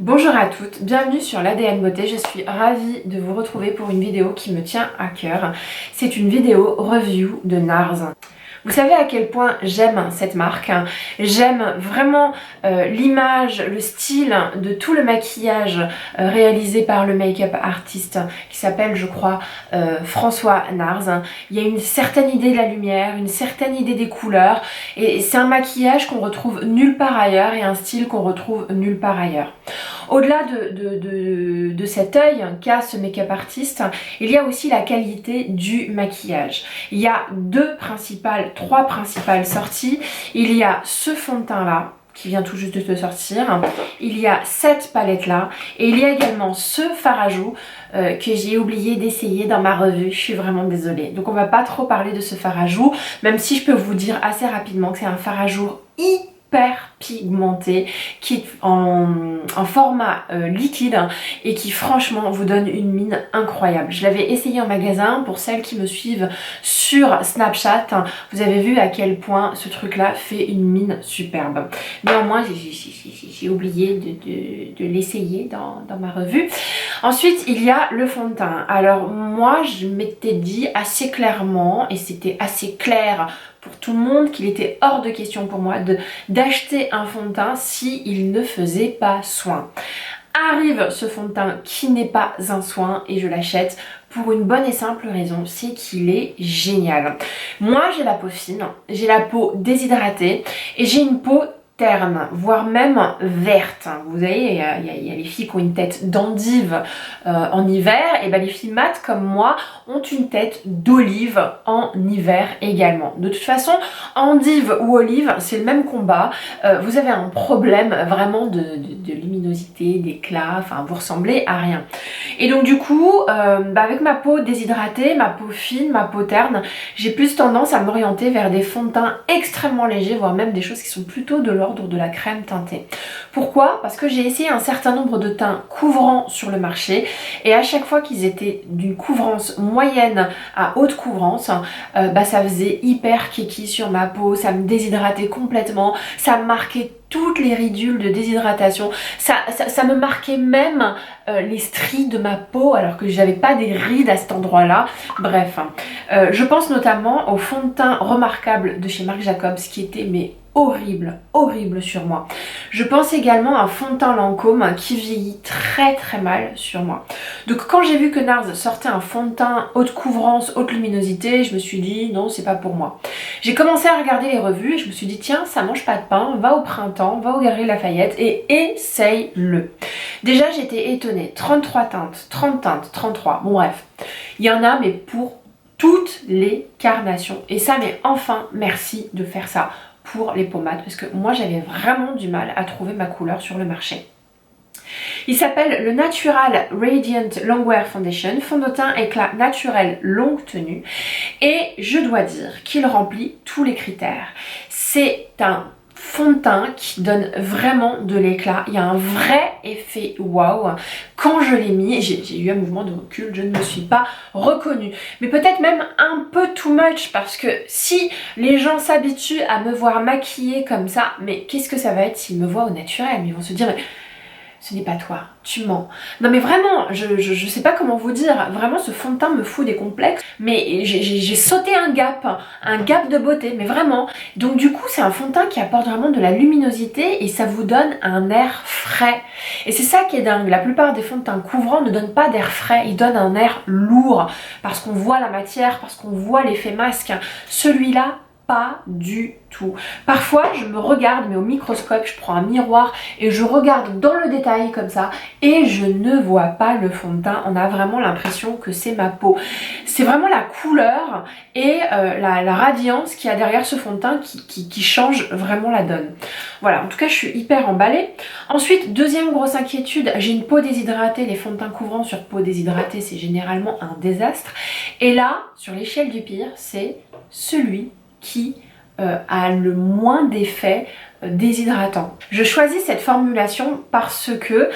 Bonjour à toutes, bienvenue sur l'ADN Beauté, je suis ravie de vous retrouver pour une vidéo qui me tient à cœur. C'est une vidéo review de NARS. Vous savez à quel point j'aime cette marque, j'aime vraiment l'image, le style de tout le maquillage réalisé par le make-up artiste qui s'appelle je crois François NARS. Il y a une certaine idée de la lumière, une certaine idée des couleurs et c'est un maquillage qu'on retrouve nulle part ailleurs et un style qu'on retrouve nulle part ailleurs. Au-delà de cet œil qu'a ce make-up artiste, il y a aussi la qualité du maquillage. Il y a trois principales sorties. Il y a ce fond de teint là qui vient tout juste de te sortir. Il y a cette palette là et il y a également ce fard à joues que j'ai oublié d'essayer dans ma revue. Je suis vraiment désolée. Donc on va pas trop parler de ce fard à joues, même si je peux vous dire assez rapidement que c'est un fard à joues hyper pigmenté qui est en format liquide et qui franchement vous donne une mine incroyable. Je l'avais essayé en magasin. Pour celles qui me suivent sur Snapchat, vous avez vu à quel point ce truc là fait une mine superbe. Néanmoins j'ai oublié de l'essayer dans ma revue. Ensuite il y a le fond de teint. Alors moi je m'étais dit assez clairement, et c'était assez clair pour tout le monde, qu'il était hors de question pour moi d'acheter un fond de teint s'il ne faisait pas soin. Arrive ce fond de teint qui n'est pas un soin et je l'achète pour une bonne et simple raison, c'est qu'il est génial. Moi j'ai la peau fine, j'ai la peau déshydratée et j'ai une peau terne, voire même verte. Vous voyez, il y a les filles qui ont une tête d'endive en hiver, et ben les filles mates comme moi ont une tête d'olive en hiver également. De toute façon, endive ou olive, c'est le même combat. Vous avez un problème vraiment de luminosité, d'éclat, enfin vous ressemblez à rien. Et donc du coup, avec ma peau déshydratée, ma peau fine, ma peau terne, j'ai plus tendance à m'orienter vers des fonds de teint extrêmement légers, voire même des choses qui sont plutôt de l'ordre de la crème teintée. Pourquoi? Parce que j'ai essayé un certain nombre de teints couvrants sur le marché et à chaque fois qu'ils étaient d'une couvrance moyenne à haute couvrance, ça faisait hyper kiki sur ma peau, ça me déshydratait complètement, ça me marquait toutes les ridules de déshydratation, ça me marquait même les stries de ma peau alors que j'avais pas des rides à cet endroit là. Bref, je pense notamment au fond de teint remarquable de chez Marc Jacobs qui était mais horrible sur moi. Je pense également à un fond de teint Lancôme qui vieillit très mal sur moi. Donc quand j'ai vu que NARS sortait un fond de teint haute couvrance, haute luminosité, je me suis dit non, c'est pas pour moi. J'ai commencé à regarder les revues et je me suis dit tiens, ça mange pas de pain, va au printemps, va au Galeries Lafayette et essaye-le. Déjà j'étais étonnée, 33 teintes, 30 teintes, 33, bon bref. Il y en a mais pour toutes les carnations. Et ça, mais enfin merci de faire ça pour les pommades parce que moi j'avais vraiment du mal à trouver ma couleur sur le marché. Il s'appelle le Natural Radiant Longwear Foundation, fond de teint éclat naturel longue tenue et je dois dire qu'il remplit tous les critères. C'est un fond de teint qui donne vraiment de l'éclat, il y a un vrai effet waouh. Quand je l'ai mis, j'ai eu un mouvement de recul, je ne me suis pas reconnue, mais peut-être même un peu too much parce que si les gens s'habituent à me voir maquillée comme ça, mais qu'est-ce que ça va être s'ils me voient au naturel? Ils vont se dire mais ce n'est pas toi, tu mens. Non mais vraiment, je sais pas comment vous dire, vraiment ce fond de teint me fout des complexes, mais j'ai sauté un gap de beauté, mais vraiment. Donc du coup c'est un fond de teint qui apporte vraiment de la luminosité et ça vous donne un air frais. Et c'est ça qui est dingue, la plupart des fonds de teint couvrants ne donnent pas d'air frais, ils donnent un air lourd, parce qu'on voit la matière, parce qu'on voit l'effet masque. Celui-là, pas du tout. Parfois je me regarde mais au microscope, je prends un miroir et je regarde dans le détail comme ça et je ne vois pas le fond de teint. On a vraiment l'impression que c'est ma peau. C'est vraiment la couleur et la radiance qu'il y a derrière ce fond de teint qui change vraiment la donne. Voilà, en tout cas je suis hyper emballée. Ensuite, deuxième grosse inquiétude, j'ai une peau déshydratée. Les fonds de teint couvrants sur peau déshydratée c'est généralement un désastre. Et là, sur l'échelle du pire, c'est celui qui a le moins d'effets déshydratants. Je choisis cette formulation parce que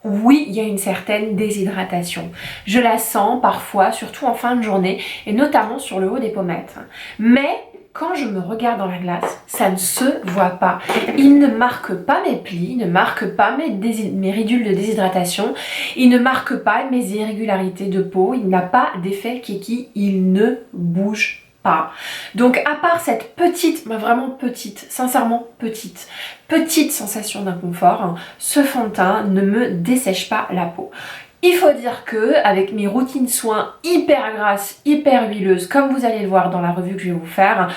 oui, il y a une certaine déshydratation. Je la sens parfois, surtout en fin de journée, et notamment sur le haut des pommettes. Mais quand je me regarde dans la glace, ça ne se voit pas. Il ne marque pas mes plis, il ne marque pas mes ridules de déshydratation, il ne marque pas mes irrégularités de peau, il n'a pas d'effet kiki, il ne bouge pas. Donc à part cette petite, mais vraiment petite, sincèrement petite sensation d'inconfort, ce fond de teint ne me dessèche pas la peau. Il faut dire que avec mes routines soins hyper grasses, hyper huileuses, comme vous allez le voir dans la revue que je vais vous faire,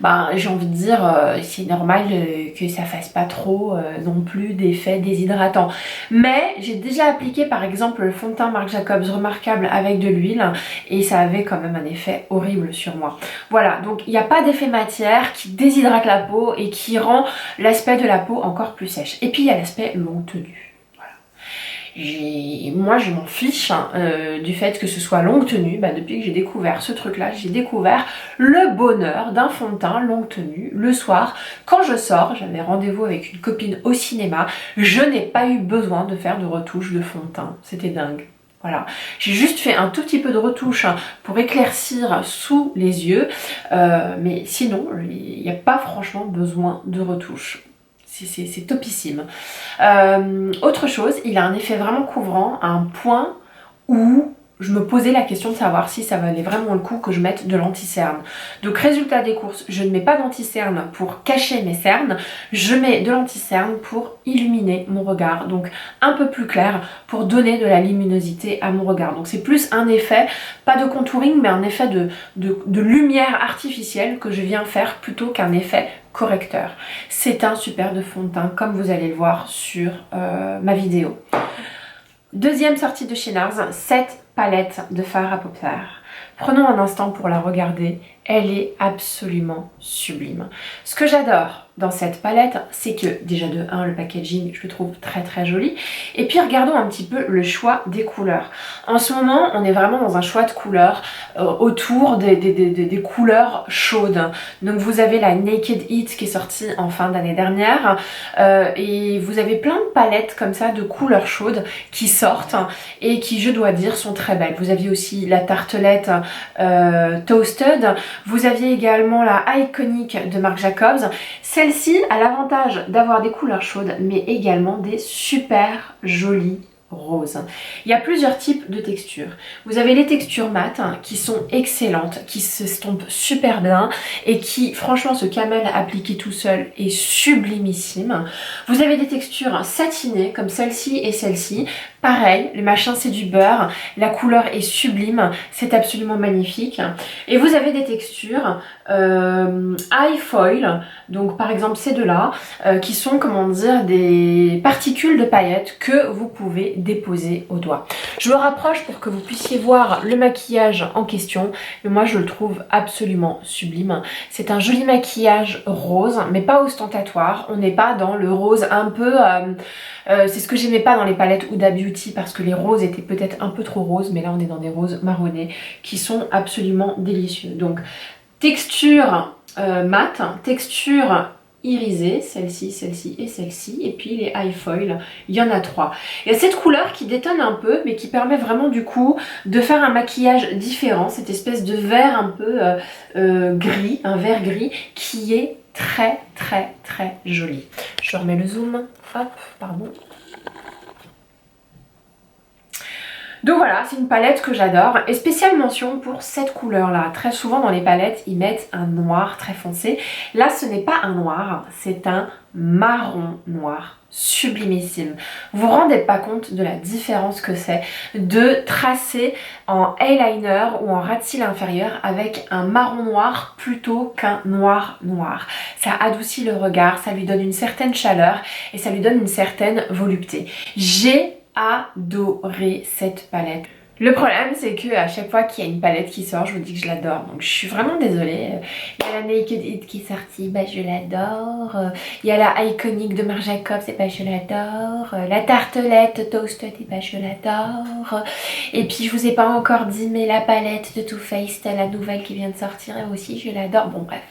ben, j'ai envie de dire c'est normal que ça fasse pas trop non plus d'effets déshydratants. Mais j'ai déjà appliqué par exemple le fond de teint Marc Jacobs Remarquable avec de l'huile et ça avait quand même un effet horrible sur moi. Voilà, donc il n'y a pas d'effet matière qui déshydrate la peau et qui rend l'aspect de la peau encore plus sèche. Et puis il y a l'aspect longue tenue. Moi je m'en fiche du fait que ce soit longue tenue. Depuis que j'ai découvert ce truc là, j'ai découvert le bonheur d'un fond de teint longue tenue le soir quand je sors. J'avais rendez-vous avec une copine au cinéma, je n'ai pas eu besoin de faire de retouche de fond de teint, c'était dingue. Voilà, j'ai juste fait un tout petit peu de retouche pour éclaircir sous les yeux, mais sinon il n'y a pas franchement besoin de retouche. C'est topissime. Autre chose, il a un effet vraiment couvrant à un point où je me posais la question de savoir si ça valait vraiment le coup que je mette de l'anti-cerne. Donc résultat des courses, je ne mets pas d'anti-cerne pour cacher mes cernes, je mets de l'anti-cerne pour illuminer mon regard, donc un peu plus clair pour donner de la luminosité à mon regard. Donc c'est plus un effet, pas de contouring, mais un effet de lumière artificielle que je viens faire plutôt qu'un effet correcteur. C'est un super de fond de teint comme vous allez le voir sur ma vidéo. Deuxième sortie de chez NARS, cette palette de fard à paupières. Prenons un instant pour la regarder, elle est absolument sublime. Ce que j'adore dans cette palette, c'est que déjà de 1, le packaging, je le trouve très très joli. Et puis regardons un petit peu le choix des couleurs. En ce moment, on est vraiment dans un choix de couleurs autour des couleurs chaudes. Donc vous avez la Naked Heat qui est sortie en fin d'année dernière. Et vous avez plein de palettes comme ça de couleurs chaudes qui sortent et qui, je dois dire, sont très belles. Vous aviez aussi la tartelette Toasted. Vous aviez également la Iconic de Marc Jacobs. Celle-ci a l'avantage d'avoir des couleurs chaudes, mais également des super jolies roses. Il y a plusieurs types de textures. Vous avez les textures mates qui sont excellentes, qui s'estompent super bien et qui, franchement, ce camel appliqué tout seul est sublimissime. Vous avez des textures satinées comme celle-ci et celle-ci. Pareil, le machin c'est du beurre, la couleur est sublime, c'est absolument magnifique. Et vous avez des textures high foil, donc par exemple ces deux-là, qui sont, comment dire, des particules de paillettes que vous pouvez déposer au doigt. Je me rapproche pour que vous puissiez voir le maquillage en question, mais moi je le trouve absolument sublime. C'est un joli maquillage rose, mais pas ostentatoire, on n'est pas dans le rose un peu... c'est ce que j'aimais pas dans les palettes Huda Beauty parce que les roses étaient peut-être un peu trop roses, mais là on est dans des roses marronnés qui sont absolument délicieux. Donc texture mat, texture irisée, celle-ci, celle-ci et celle-ci, et puis les high foil, il y en a 3. Il y a cette couleur qui détonne un peu, mais qui permet vraiment du coup de faire un maquillage différent, cette espèce de vert un peu gris, un vert gris qui est très très très joli. Je remets le zoom, hop, pardon. Donc voilà, c'est une palette que j'adore et spéciale mention pour cette couleur là. Très souvent dans les palettes, ils mettent un noir très foncé. Là, ce n'est pas un noir, c'est un marron noir sublimissime. Vous vous rendez pas compte de la différence que c'est de tracer en eyeliner ou en ras de cils inférieur avec un marron noir plutôt qu'un noir noir. Ça adoucit le regard, ça lui donne une certaine chaleur et ça lui donne une certaine volupté. J'ai adoré cette palette. Le problème c'est que à chaque fois qu'il y a une palette qui sort, je vous dis que je l'adore, donc je suis vraiment désolée. Il y a la Naked Heat qui est sortie, je l'adore. Il y a la Iconic de Marc Jacobs, je l'adore. La tartelette Toasted, je l'adore. Et puis je vous ai pas encore dit, mais la palette de Too Faced, la nouvelle qui vient de sortir, aussi je l'adore. Bon bref.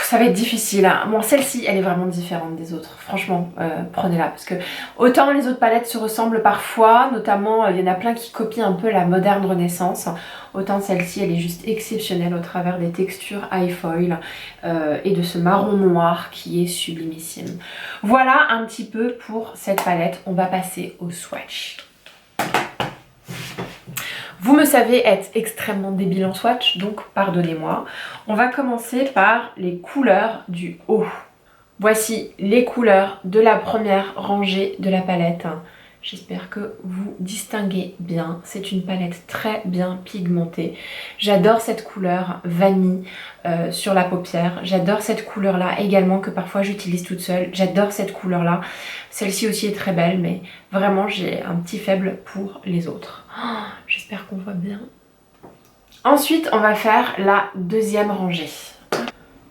ça va être difficile. Hein. Bon, celle-ci, elle est vraiment différente des autres. Franchement, prenez-la. Parce que autant les autres palettes se ressemblent parfois, notamment, il y en a plein qui copient un peu la moderne Renaissance. Autant celle-ci, elle est juste exceptionnelle au travers des textures high foil et de ce marron noir qui est sublimissime. Voilà un petit peu pour cette palette. On va passer au swatch. Vous me savez être extrêmement débile en swatch, donc pardonnez-moi. On va commencer par les couleurs du haut. Voici les couleurs de la première rangée de la palette. J'espère que vous distinguez bien. C'est une palette très bien pigmentée. J'adore cette couleur vanille sur la paupière. J'adore cette couleur-là également que parfois j'utilise toute seule. J'adore cette couleur-là. Celle-ci aussi est très belle, mais vraiment j'ai un petit faible pour les autres. Oh, j'espère qu'on voit bien. Ensuite, on va faire la deuxième rangée.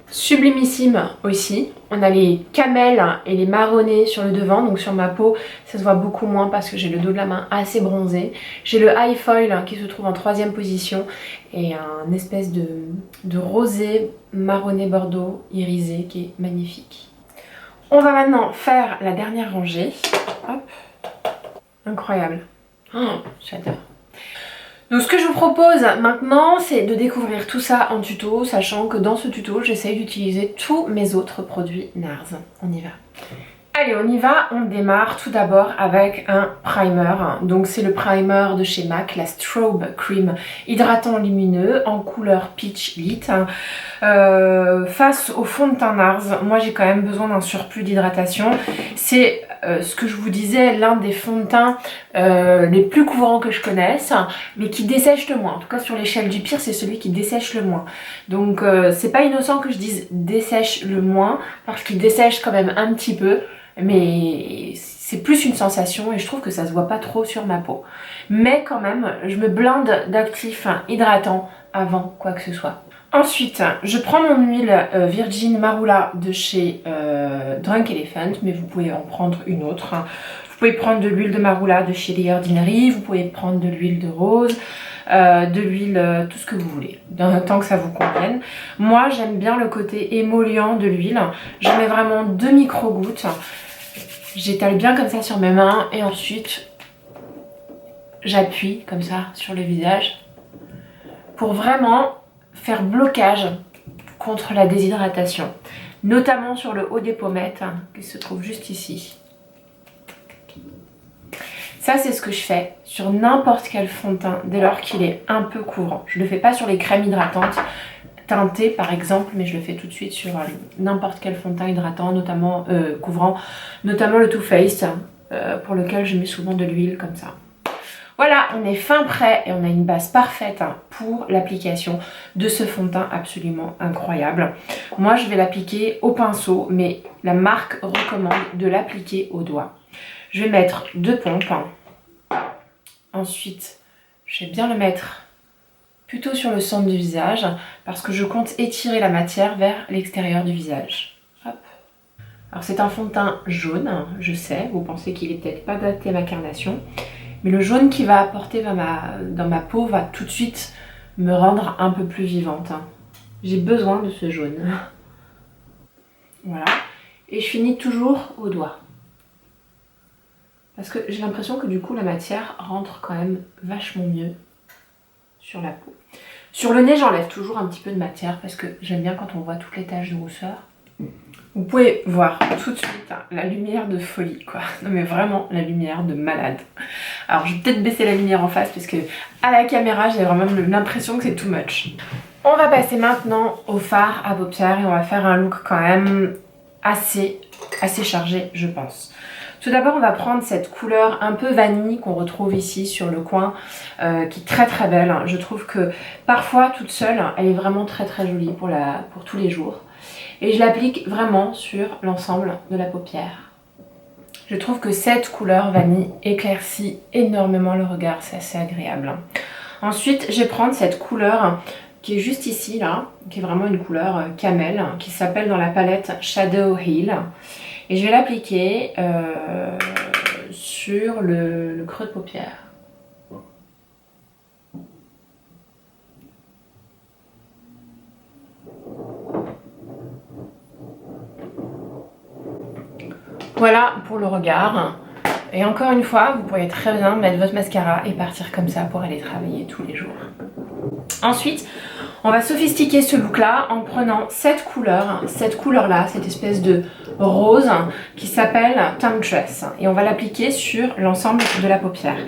Sublimissime aussi. On a les camels et les marronnés sur le devant, donc sur ma peau ça se voit beaucoup moins parce que j'ai le dos de la main assez bronzé. J'ai le high foil qui se trouve en troisième position et un espèce de rosé marronné bordeaux irisé qui est magnifique. On va maintenant faire la dernière rangée. Hop. Incroyable. Oh, j'adore. Donc ce que je vous propose maintenant, c'est de découvrir tout ça en tuto, sachant que dans ce tuto, j'essaye d'utiliser tous mes autres produits NARS. On y va. Allez, on y va, on démarre tout d'abord avec un primer. Donc c'est le primer de chez MAC, la Strobe Cream hydratant lumineux en couleur Peach Lit. Face au fond de teint NARS, moi j'ai quand même besoin d'un surplus d'hydratation. C'est ce que je vous disais, l'un des fonds de teint les plus couvrants que je connaisse, mais qui dessèche le moins. En tout cas sur l'échelle du pire, c'est celui qui dessèche le moins. Donc c'est pas innocent que je dise dessèche le moins, parce qu'il dessèche quand même un petit peu. Mais c'est plus une sensation et je trouve que ça se voit pas trop sur ma peau. Mais quand même, je me blinde d'actifs hydratants avant quoi que ce soit. Ensuite, je prends mon huile Virgin Marula de chez Drunk Elephant, mais vous pouvez en prendre une autre. Vous pouvez prendre de l'huile de Marula de chez The Ordinary, vous pouvez prendre de l'huile de rose, de l'huile, tout ce que vous voulez, tant que ça vous convienne. Moi, j'aime bien le côté émollient de l'huile. Je mets vraiment 2 micro-gouttes. J'étale bien comme ça sur mes mains et ensuite j'appuie comme ça sur le visage pour vraiment faire blocage contre la déshydratation, notamment sur le haut des pommettes qui se trouve juste ici. Ça c'est ce que je fais sur n'importe quel fond de teint dès lors qu'il est un peu couvrant. Je ne le fais pas sur les crèmes hydratantes teintées par exemple, mais je le fais tout de suite sur n'importe quel fond de teint hydratant, notamment couvrant, notamment le Too Faced pour lequel je mets souvent de l'huile comme ça. Voilà, on est fin prêt et on a une base parfaite pour l'application de ce fond de teint absolument incroyable. Moi je vais l'appliquer au pinceau, mais la marque recommande de l'appliquer au doigt. Je vais mettre 2 pompes. Ensuite, je vais bien le mettre plutôt sur le centre du visage parce que je compte étirer la matière vers l'extérieur du visage. Hop. Alors c'est un fond de teint jaune, je sais, vous pensez qu'il est peut-être pas adapté à ma carnation, mais le jaune qu'il va apporter dans ma peau va tout de suite me rendre un peu plus vivante. J'ai besoin de ce jaune. Voilà. Et je finis toujours au doigt. Parce que j'ai l'impression que du coup la matière rentre quand même vachement mieux sur la peau. Sur le nez, j'enlève toujours un petit peu de matière parce que j'aime bien quand on voit toutes les taches de rousseur. Vous pouvez voir tout de suite la lumière de folie, quoi. Non mais vraiment la lumière de malade. Alors je vais peut-être baisser la lumière en face parce que à la caméra, j'ai vraiment l'impression que c'est too much. On va passer maintenant au fard à paupières et on va faire un look quand même assez chargé, je pense. Tout d'abord, on va prendre cette couleur un peu vanille qu'on retrouve ici sur le coin, qui est très très belle. Je trouve que parfois, toute seule, elle est vraiment très très jolie pour tous les jours. Et je l'applique vraiment sur l'ensemble de la paupière. Je trouve que cette couleur vanille éclaircit énormément le regard, c'est assez agréable. Ensuite, je vais prendre cette couleur qui est juste ici, là, qui est vraiment une couleur camel, qui s'appelle dans la palette Shadow Hill. Et je vais l'appliquer sur le creux de paupière. Voilà pour le regard. Et encore une fois, vous pourriez très bien mettre votre mascara et partir comme ça pour aller travailler tous les jours. Ensuite, on va sophistiquer ce look là en prenant cette couleur là, cette espèce de rose qui s'appelle Temptress, et on va l'appliquer sur l'ensemble de la paupière.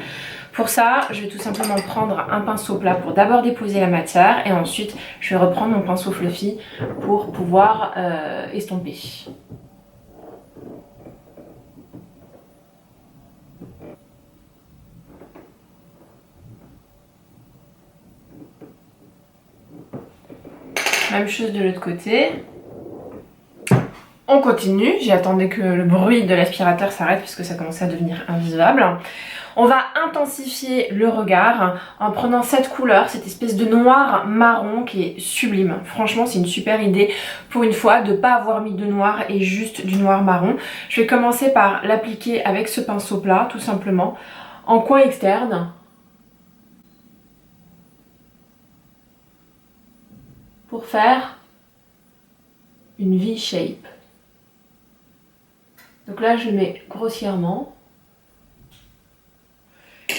Pour ça, je vais tout simplement prendre un pinceau plat pour d'abord déposer la matière, et ensuite je vais reprendre mon pinceau fluffy pour pouvoir estomper. Même chose de l'autre côté. On continue, j'ai attendu que le bruit de l'aspirateur s'arrête parce que ça commençait à devenir invivable. On va intensifier le regard en prenant cette couleur, cette espèce de noir marron qui est sublime. Franchement, c'est une super idée pour une fois de ne pas avoir mis de noir et juste du noir marron. Je vais commencer par l'appliquer avec ce pinceau plat, tout simplement, en coin externe. Pour faire une V-shape. Donc là, je mets grossièrement.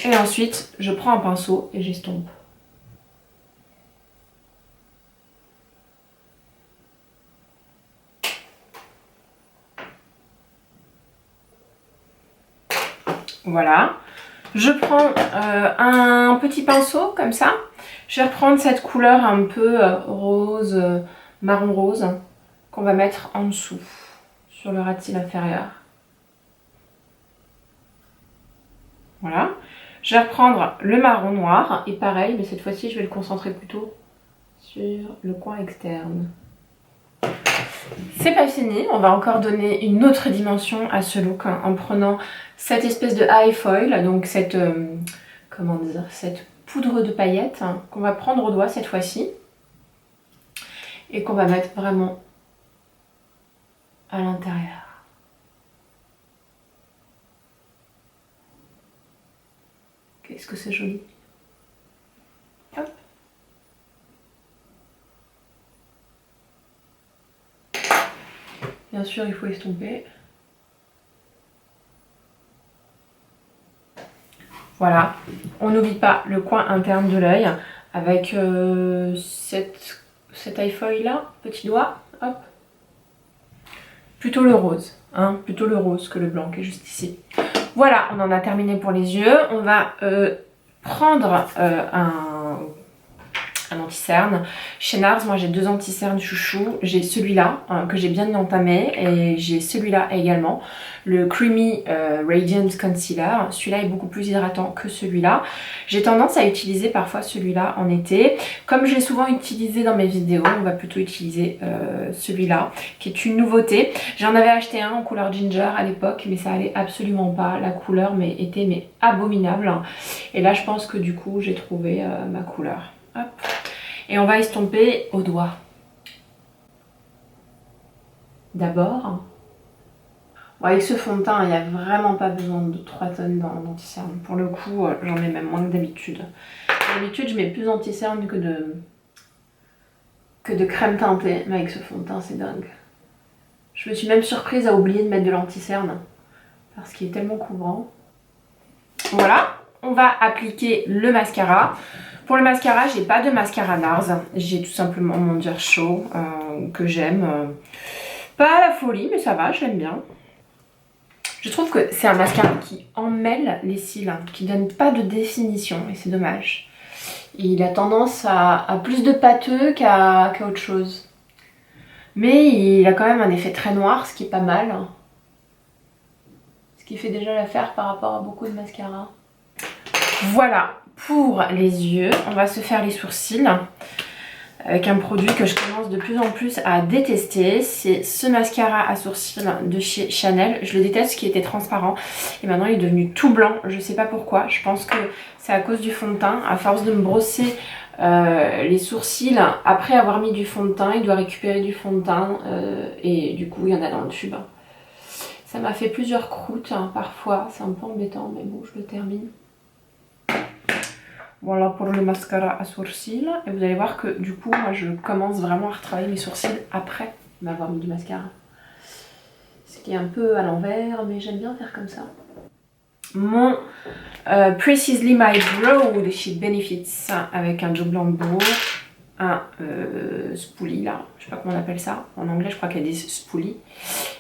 Et ensuite, je prends un pinceau et j'estompe. Voilà. Je prends un petit pinceau comme ça. Je vais reprendre cette couleur un peu rose, marron rose, qu'on va mettre en dessous, sur le ras de cils inférieur. Voilà. Je vais reprendre le marron noir, et pareil, mais cette fois-ci, je vais le concentrer plutôt sur le coin externe. C'est pas fini, on va encore donner une autre dimension à ce look en prenant cette espèce de eye foil, donc cette, comment dire, cette poudre de paillettes qu'on va prendre au doigt cette fois-ci et qu'on va mettre vraiment à l'intérieur. Qu'est-ce que c'est joli. Hop. Bien sûr, il faut estomper. Voilà, on n'oublie pas le coin interne de l'œil avec cet eye foil là, petit doigt, hop. Plutôt le rose, hein, plutôt le rose que le blanc qui est juste ici. Voilà, on en a terminé pour les yeux. On va prendre un anti-cerne. Chez NARS, moi j'ai deux anti-cernes chouchou. J'ai celui-là que j'ai bien entamé et j'ai celui-là également, le Creamy Radiant Concealer. Celui-là est beaucoup plus hydratant que celui-là. J'ai tendance à utiliser parfois celui-là en été. Comme je l'ai souvent utilisé dans mes vidéos, on va plutôt utiliser celui-là qui est une nouveauté. J'en avais acheté un en couleur ginger à l'époque, mais ça allait absolument pas. La couleur était abominable. Et là je pense que du coup j'ai trouvé ma couleur. Hop. Et on va estomper au doigt. D'abord, bon, avec ce fond de teint, il n'y a vraiment pas besoin de 3 tonnes d'anti-cerne. Pour le coup, j'en mets même moins que d'habitude. D'habitude, je mets plus d'anti-cerne que de crème teintée. Mais avec ce fond de teint, c'est dingue. Je me suis même surprise à oublier de mettre de l'anti-cerne parce qu'il est tellement couvrant. Voilà, on va appliquer le mascara. Pour le mascara, j'ai pas de mascara NARS, j'ai tout simplement mon Dear Show que j'aime. Pas à la folie, mais ça va, je l'aime bien. Je trouve que c'est un mascara qui emmêle les cils, qui donne pas de définition, et c'est dommage. Il a tendance à plus de pâteux qu'à autre chose. Mais il a quand même un effet très noir, ce qui est pas mal. Ce qui fait déjà l'affaire par rapport à beaucoup de mascaras. Voilà. Pour les yeux, on va se faire les sourcils avec un produit que je commence de plus en plus à détester. C'est ce mascara à sourcils de chez Chanel. Je le déteste, qui était transparent. Et maintenant, il est devenu tout blanc. Je ne sais pas pourquoi. Je pense que c'est à cause du fond de teint. À force de me brosser les sourcils, après avoir mis du fond de teint, il doit récupérer du fond de teint. Et du coup, il y en a dans le tube. Ça m'a fait plusieurs croûtes parfois. C'est un peu embêtant, mais bon, je le termine. Voilà pour le mascara à sourcils. Et vous allez voir que du coup, moi je commence vraiment à retravailler mes sourcils après m'avoir mis du mascara. Ce qui qui est un peu à l'envers, mais j'aime bien faire comme ça. Mon Precisely My Brow de chez Benefits avec un double embout, un spoolie là, je sais pas comment on appelle ça, en anglais je crois qu'elle dit spoolie,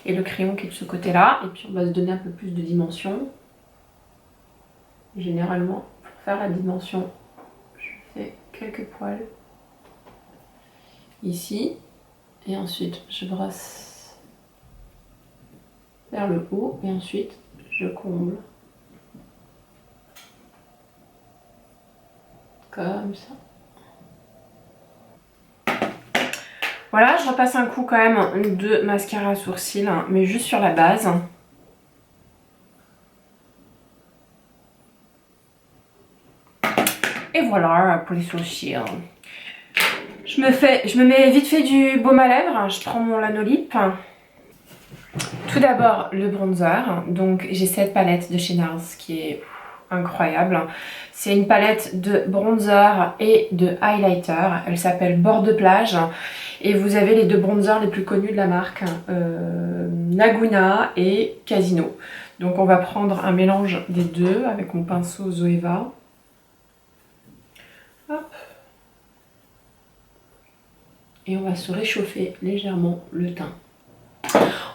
et le crayon qui est de ce côté là, et puis on va se donner un peu plus de dimension. Généralement pour faire la dimension je fais quelques poils ici, et ensuite je brosse vers le haut, et ensuite je comble comme ça. Voilà, je repasse un coup quand même de mascara à sourcils, mais juste sur la base. Et voilà pour les sourcils. Je me mets vite fait du baume à lèvres, je prends mon Lanolip. Tout d'abord le bronzer, donc j'ai cette palette de chez NARS qui est incroyable. C'est une palette de bronzer et de highlighter, elle s'appelle Bord de plage. Et vous avez les deux bronzers les plus connus de la marque, Laguna et Casino. Donc on va prendre un mélange des deux avec mon pinceau Zoeva. Hop. Et on va se réchauffer légèrement le teint.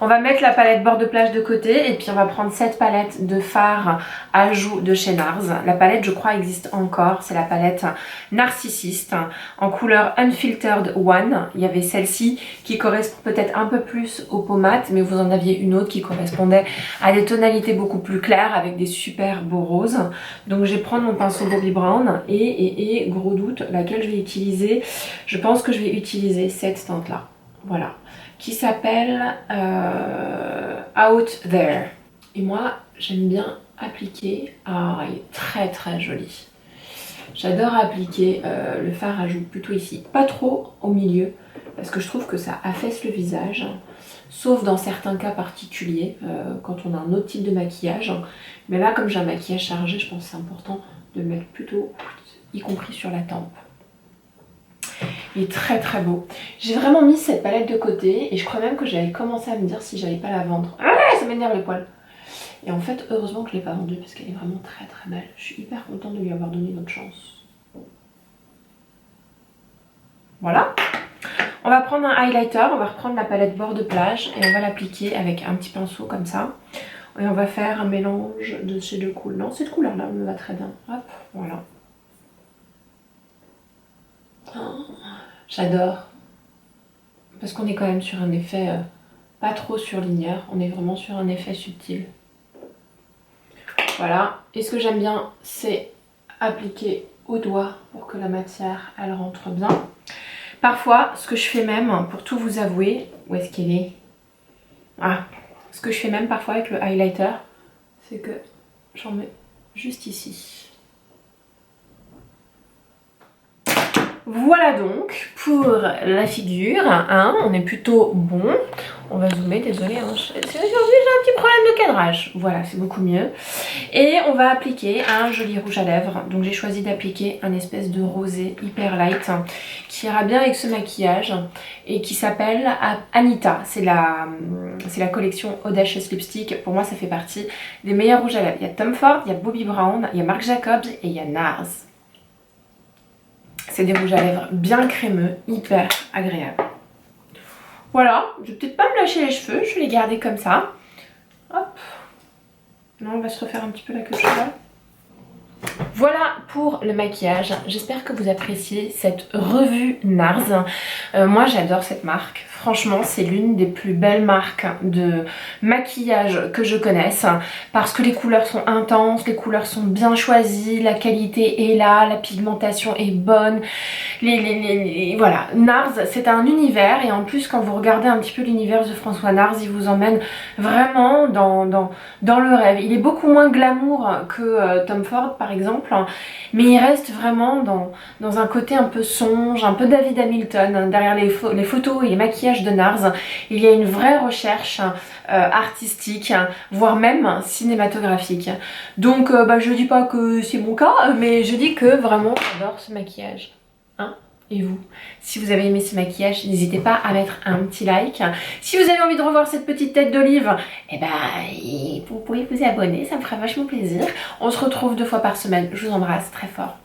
On va mettre la palette bord de plage de côté et puis on va prendre cette palette de fard à joues de chez NARS. La palette je crois existe encore, c'est la palette Narcissiste en couleur Unfiltered One. Il y avait celle-ci qui correspond peut-être un peu plus aux peaux mates, mais vous en aviez une autre qui correspondait à des tonalités beaucoup plus claires avec des super beaux roses. Donc je vais prendre mon pinceau Bobbi Brown et gros doute laquelle je vais utiliser. Je pense que je vais utiliser cette teinte là. Voilà. Qui s'appelle Out There. Et moi, j'aime bien appliquer... Ah, il est très très joli. J'adore appliquer le fard à joues plutôt ici. Pas trop au milieu, parce que je trouve que ça affaisse le visage. Sauf dans certains cas particuliers, quand on a un autre type de maquillage. Mais là, comme j'ai un maquillage chargé, je pense que c'est important de le mettre plutôt, y compris sur la tempe. Il est très très beau. J'ai vraiment mis cette palette de côté et je crois même que j'avais commencé à me dire si j'allais pas la vendre. Ah, ça m'énerve les poils. Et en fait, heureusement que je l'ai pas vendue parce qu'elle est vraiment très très belle. Je suis hyper contente de lui avoir donné notre chance. Voilà. On va prendre un highlighter, on va reprendre la palette bord de plage et on va l'appliquer avec un petit pinceau comme ça. Et on va faire un mélange de ces deux couleurs. Non, cette couleur là me va très bien. Hop, voilà. Oh, j'adore. Parce qu'on est quand même sur un effet pas trop surligneur. On est vraiment sur un effet subtil. Voilà. Et ce que j'aime bien, c'est appliquer au doigt pour que la matière, elle rentre bien. Parfois, ce que je fais même, pour tout vous avouer, où est-ce qu'elle est? Ah, ce que je fais même parfois avec le highlighter, c'est que j'en mets juste ici. Voilà donc pour la figure, hein, on est plutôt bon. On va zoomer, désolé, hein, aujourd'hui j'ai un petit problème de cadrage. Voilà, c'est beaucoup mieux. Et on va appliquer un joli rouge à lèvres. Donc j'ai choisi d'appliquer un espèce de rosé hyper light qui ira bien avec ce maquillage et qui s'appelle Anita. C'est la collection Audacious Lipstick. Pour moi, ça fait partie des meilleurs rouges à lèvres. Il y a Tom Ford, il y a Bobbi Brown, il y a Marc Jacobs et il y a NARS. C'est des rouges à lèvres bien crémeux, hyper agréables. Voilà, je vais peut-être pas me lâcher les cheveux, je vais les garder comme ça. Hop. Là, on va se refaire un petit peu la queue de cheval. Voilà pour le maquillage, j'espère que vous appréciez cette revue NARS. Moi j'adore cette marque, franchement c'est l'une des plus belles marques de maquillage que je connaisse parce que les couleurs sont intenses, les couleurs sont bien choisies, la qualité est là, la pigmentation est bonne. Voilà, NARS c'est un univers et en plus quand vous regardez un petit peu l'univers de François NARS, il vous emmène vraiment dans le rêve. Il est beaucoup moins glamour que Tom Ford par exemple, mais il reste vraiment dans un côté un peu songe, un peu David Hamilton. Derrière les photos et les maquillages de NARS, il y a une vraie recherche artistique, voire même cinématographique. Donc je dis pas que c'est mon cas, mais je dis que vraiment j'adore ce maquillage. Hein? Et vous, si vous avez aimé ce maquillage, n'hésitez pas à mettre un petit like. Si vous avez envie de revoir cette petite tête d'olive, eh ben, vous pouvez vous abonner, ça me ferait vachement plaisir. On se retrouve 2 fois par semaine. Je vous embrasse très fort.